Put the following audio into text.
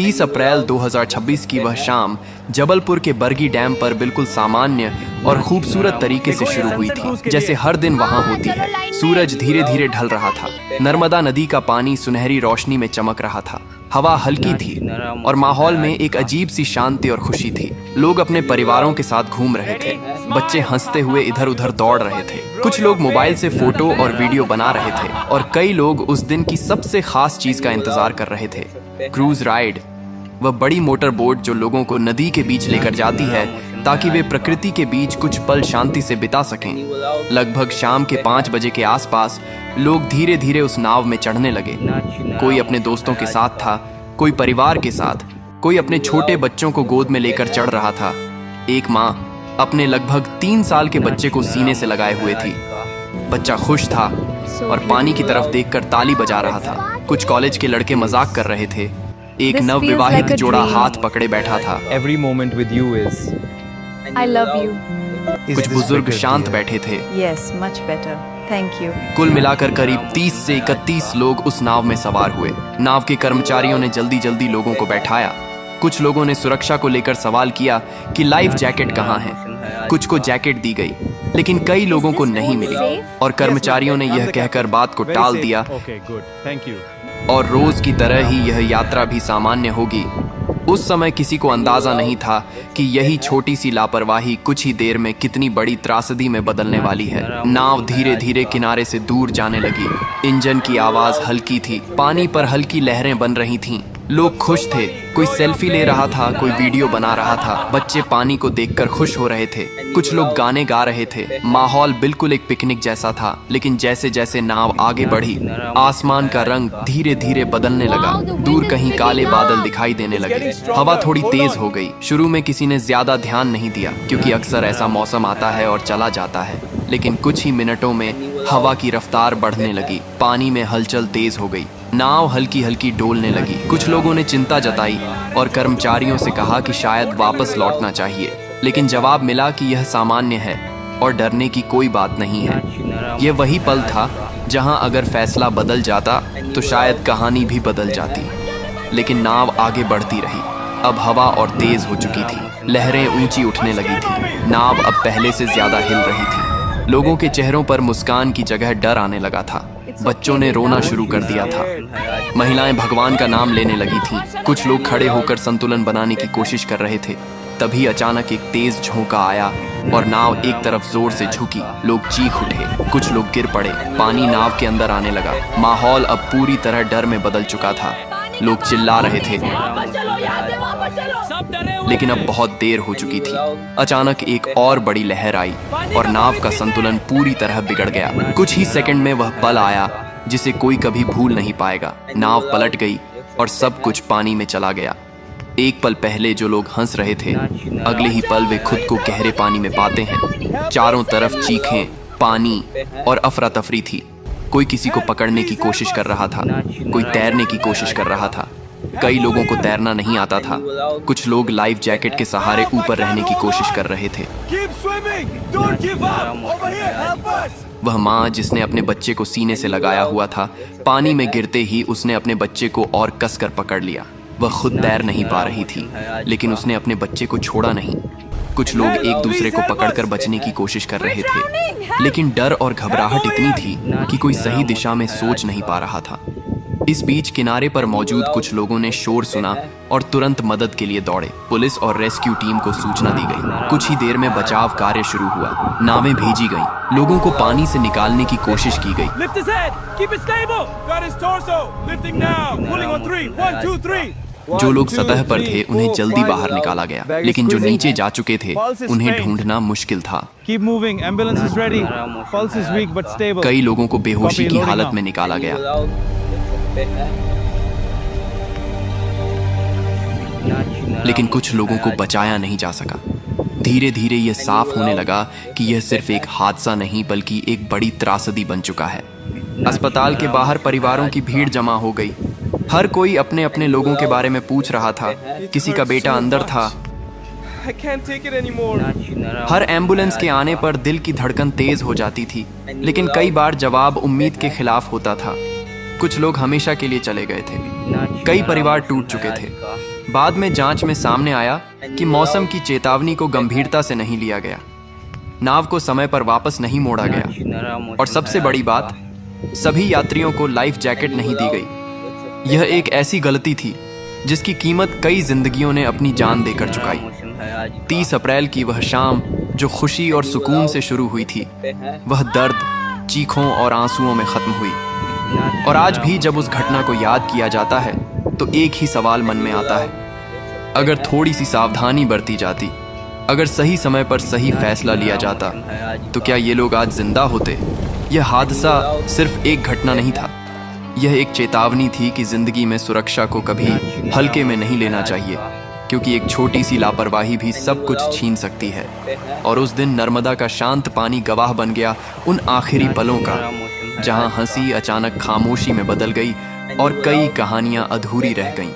30 अप्रैल 2026 की वह शाम जबलपुर के बरगी डैम पर बिल्कुल सामान्य और खूबसूरत तरीके से शुरू हुई थी, जैसे हर दिन वहां होती है। सूरज धीरे धीरे ढल रहा था। नर्मदा नदी का पानी सुनहरी रोशनी में चमक रहा था। हवा हल्की थी और माहौल में एक अजीब सी शांति और खुशी थी। लोग अपने परिवारों के साथ घूम रहे थे। बच्चे हंसते हुए इधर उधर दौड़ रहे थे। कुछ लोग मोबाइल से फोटो और वीडियो बना रहे थे और कई लोग उस दिन की सबसे खास चीज का इंतजार कर रहे थे, क्रूज राइड। वह बड़ी मोटर बोट जो लोगों को नदी के बीच लेकर जाती है ताकि वे प्रकृति के बीच कुछ पल शांति से बिता सकें। लगभग शाम के 5 बजे के आसपास लोग धीरे धीरे उस नाव में चढ़ने लगे। कोई अपने दोस्तों के साथ था, कोई परिवार के साथ, कोई अपने छोटे बच्चों को गोद में लेकर चढ़ रहा था। एक माँ अपने लगभग 3 साल के बच्चे को सीने से लगाए हुए थी। बच्चा खुश था और पानी की तरफ देखकर ताली बजा रहा था। कुछ कॉलेज के लड़के मजाक कर रहे थे। एक नवविवाहित जोड़ा हाथ पकड़े बैठा था। Every moment with you is I love you. कुछ बुजुर्ग शांत बैठे थे। Yes, much better. Thank you. कुल मिलाकर करीब 30 से 31 लोग उस नाव में सवार हुए। नाव के कर्मचारियों ने जल्दी जल्दी लोगों को बैठाया। कुछ लोगों ने सुरक्षा को लेकर सवाल किया कि लाइफ जैकेट कहाँ है। कुछ को जैकेट दी गई, लेकिन कई लोगों को नहीं मिली और कर्मचारियों ने यह कहकर बात को टाल दिया और रोज की तरह ही यह यात्रा भी सामान्य होगी। उस समय किसी को अंदाजा नहीं था कि यही छोटी सी लापरवाही कुछ ही देर में कितनी बड़ी त्रासदी में बदलने वाली है। नाव धीरे धीरे किनारे से दूर जाने लगी। इंजन की आवाज हल्की थी। पानी पर हल्की लहरें बन रही थीं। लोग खुश थे। कोई सेल्फी ले रहा था, कोई वीडियो बना रहा था। बच्चे पानी को देखकर खुश हो रहे थे। कुछ लोग गाने गा रहे थे। माहौल बिल्कुल एक पिकनिक जैसा था। लेकिन जैसे जैसे नाव आगे बढ़ी, आसमान का रंग धीरे धीरे बदलने लगा। दूर कहीं काले बादल दिखाई देने लगे। हवा थोड़ी तेज हो गई। शुरू में किसी ने ज्यादा ध्यान नहीं दिया, क्योंकि अक्सर ऐसा मौसम आता है और चला जाता है। लेकिन कुछ ही मिनटों में हवा की रफ्तार बढ़ने लगी। पानी में हलचल तेज हो गई। नाव हल्की हल्की डोलने लगी। कुछ लोगों ने चिंता जताई और कर्मचारियों से कहा कि शायद वापस लौटना चाहिए, लेकिन जवाब मिला कि यह सामान्य है और डरने की कोई बात नहीं है। यह वही पल था जहां अगर फैसला बदल जाता तो शायद कहानी भी बदल जाती। लेकिन नाव आगे बढ़ती रही। अब हवा और तेज हो चुकी थी। लहरें ऊंची उठने लगी थी। नाव अब पहले से ज्यादा हिल रही थी। लोगों के चेहरों पर मुस्कान की जगह डर आने लगा था। बच्चों ने रोना शुरू कर दिया था। महिलाएं भगवान का नाम लेने लगी थीं। कुछ लोग खड़े होकर संतुलन बनाने की कोशिश कर रहे थे। तभी अचानक एक तेज झोंका आया और नाव एक तरफ जोर से झुकी। लोग चीख उठे। कुछ लोग गिर पड़े। पानी नाव के अंदर आने लगा। माहौल अब पूरी तरह डर में बदल चुका था। लोग चिल्ला रहे थे, लेकिन अब बहुत देर हो चुकी थी। अचानक एक और बड़ी लहर आई और नाव का संतुलन पूरी तरह बिगड़ गया। कुछ ही सेकंड में वह पल आया जिसे कोई कभी भूल नहीं पाएगा। नाव पलट गई और सब कुछ पानी में चला गया। एक पल पहले जो लोग हंस रहे थे, अगले ही पल वे खुद को गहरे पानी में पाते हैं। चारों तरफ चीखें, पानी और अफरा तफरी थी। कोई किसी को पकड़ने की कोशिश कर रहा था, कोई तैरने की कोशिश कर रहा था। कई लोगों को तैरना नहीं आता था। कुछ लोग लाइफ जैकेट के सहारे ऊपर रहने की कोशिश कर रहे थे। वह माँ जिसने अपने बच्चे को सीने से लगाया हुआ था, पानी में गिरते ही उसने अपने बच्चे को और कसकर पकड़ लिया। वह खुद तैर नहीं पा रही थी, लेकिन उसने अपने बच्चे को छोड़ा नहीं। कुछ लोग एक दूसरे को पकड़कर बचने की कोशिश कर रहे थे, लेकिन डर और घबराहट इतनी थी कि कोई सही दिशा में सोच नहीं पा रहा था। इस बीच किनारे पर मौजूद कुछ लोगों ने शोर सुना और तुरंत मदद के लिए दौड़े। पुलिस और रेस्क्यू टीम को सूचना दी गई। कुछ ही देर में बचाव कार्य शुरू हुआ। नावें भेजी गईं। लोगों को पानी से निकालने की कोशिश की गई। जो लोग सतह पर थे उन्हें जल्दी बाहर निकाला गया, लेकिन जो नीचे जा चुके थे उन्हें ढूंढना मुश्किल था। कई लोगों को बेहोशी की हालत में निकाला गया। लेकिन कुछ लोगों को बचाया नहीं जा सका। धीरे धीरे यह साफ होने लगा कि यह सिर्फ एक हादसा नहीं बल्कि एक बड़ी त्रासदी बन चुका है। अस्पताल के बाहर परिवारों की भीड़ जमा हो गई। हर कोई अपने अपने लोगों के बारे में पूछ रहा था। किसी का बेटा अंदर था। हर एम्बुलेंस के आने पर दिल की धड़कन तेज हो जाती थी, लेकिन कई बार जवाब उम्मीद के खिलाफ होता था। कुछ लोग हमेशा के लिए चले गए थे। कई परिवार टूट चुके थे। बाद में जांच में सामने आया कि मौसम की चेतावनी को गंभीरता से नहीं लिया गया, नाव को समय पर वापस नहीं मोड़ा गया, और सबसे बड़ी बात, सभी यात्रियों को लाइफ जैकेट नहीं दी गई। यह एक ऐसी गलती थी जिसकी कीमत कई जिंदगियों ने अपनी जान देकर चुकाई। 30 अप्रैल की वह शाम जो खुशी और सुकून से शुरू हुई थी, वह दर्द, चीखों और आंसुओं में खत्म हुई। और आज भी जब उस घटना को याद किया जाता है तो एक ही सवाल मन में आता है, अगर थोड़ी सी सावधानी बरती जाती, अगर सही समय पर सही फैसला लिया जाता, तो क्या ये लोग आज जिंदा होते? यह हादसा सिर्फ एक घटना नहीं था, यह एक चेतावनी थी कि जिंदगी में सुरक्षा को कभी हल्के में नहीं लेना चाहिए, क्योंकि एक छोटी सी लापरवाही भी सब कुछ छीन सकती है। और उस दिन नर्मदा का शांत पानी गवाह बन गया उन आखिरी पलों का, जहां हंसी अचानक खामोशी में बदल गई और कई कहानियां अधूरी रह गईं।